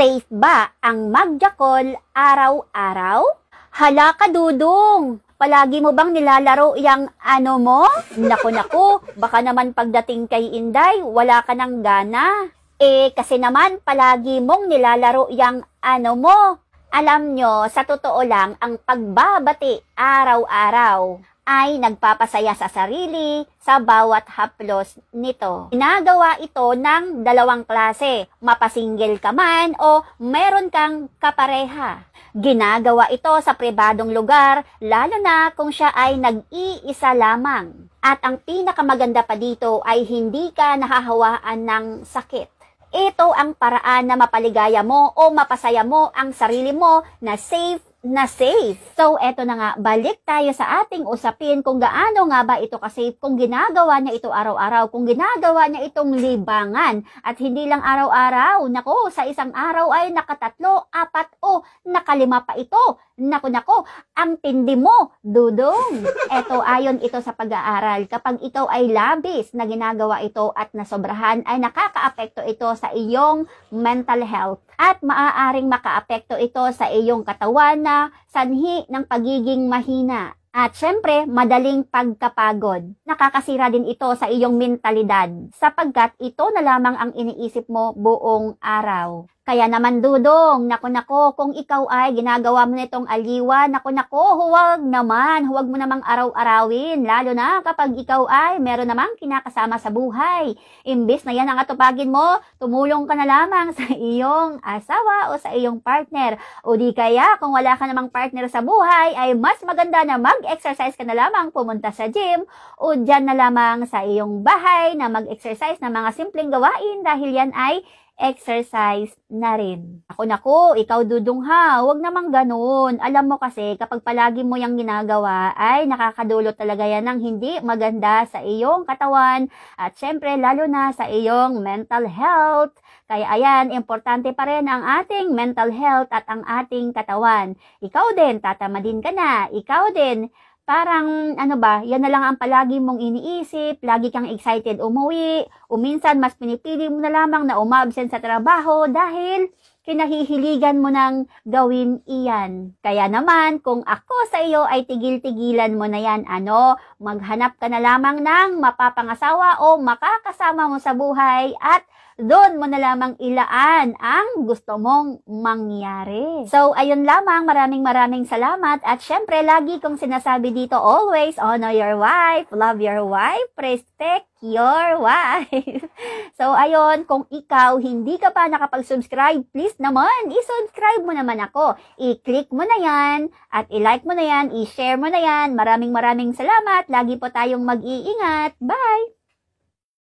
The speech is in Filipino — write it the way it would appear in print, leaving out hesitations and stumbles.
Safe ba ang magjakol araw-araw? Hala ka, Dudong! Palagi mo bang nilalaro yang ano mo? Naku, baka naman pagdating kay Inday, wala ka ng gana. Kasi naman palagi mong nilalaro yang ano mo. Alam nyo, sa totoo lang, ang pagbabati araw-araw ay nagpapasaya sa sarili sa bawat haplos nito. Ginagawa ito ng dalawang klase, mapasinggil ka man o meron kang kapareha. Ginagawa ito sa pribadong lugar, lalo na kung siya ay nag-iisa lamang. At ang pinakamaganda pa dito ay hindi ka nahahawaan ng sakit. Ito ang paraan na mapaligaya mo o mapasaya mo ang sarili mo na safe. So, eto na nga, balik tayo sa ating usapin kung gaano nga ba ito ka-safe, kung ginagawa niya ito araw-araw, kung ginagawa niya itong libangan, at hindi lang araw-araw, nako, sa isang araw ay nakatatlo, apat o nakalima pa ito. Nako, ang tindi mo, Dudong. Eto, ayon ito sa pag-aaral, kapag ikaw ay labis na ginagawa ito at nasobrahan, ay nakakaapekto ito sa iyong mental health. At maaaring makaapekto ito sa iyong katawan na sanhi ng pagiging mahina. At syempre, madaling pagkapagod. Nakakasira din ito sa iyong mentalidad sapagkat ito na lamang ang iniisip mo buong araw. Kaya naman, Dudong, nako, kung ikaw ay ginagawa mo nitong aliwa, nako, huwag mo namang araw-arawin, lalo na kapag ikaw ay meron namang kinakasama sa buhay. Imbis na yan ang atupagin mo, tumulong ka na lamang sa iyong asawa o sa iyong partner. O di kaya, kung wala ka namang partner sa buhay, ay mas maganda na mag-exercise ka na lamang, pumunta sa gym, o dyan na lamang sa iyong bahay na mag-exercise ng mga simpleng gawain dahil yan ay exercise na rin. Nako, ikaw, Dudong, ha, huwag namang ganun. Alam mo kasi, kapag palagi mo yung ginagawa, ay nakakadulot talaga yan ng hindi maganda sa iyong katawan at syempre, lalo na sa iyong mental health. Kaya ayan, importante pa rin ang ating mental health at ang ating katawan. Ikaw din, tatamadin ka na. Ikaw din, parang, yan na lang ang palagi mong iniisip, lagi kang excited umuwi, o minsan mas pinipili mo na lamang na umabsent sa trabaho dahil kinahihiligan mo nang gawin iyan. Kaya naman, kung ako sa iyo ay tigil-tigilan mo na yan, maghanap ka na lamang ng mapapangasawa o makakasama mo sa buhay at doon mo na lamang ilaan ang gusto mong mangyari. So, ayun lamang. Maraming salamat. At syempre, lagi kong sinasabi dito, always honor your wife, love your wife, respect your wife. So, ayun, kung ikaw hindi ka pa nakapag-subscribe, please naman, i-subscribe mo naman ako. I-click mo na yan, at i-like mo na yan, i-share mo na yan. Maraming salamat. Lagi po tayong mag-iingat. Bye!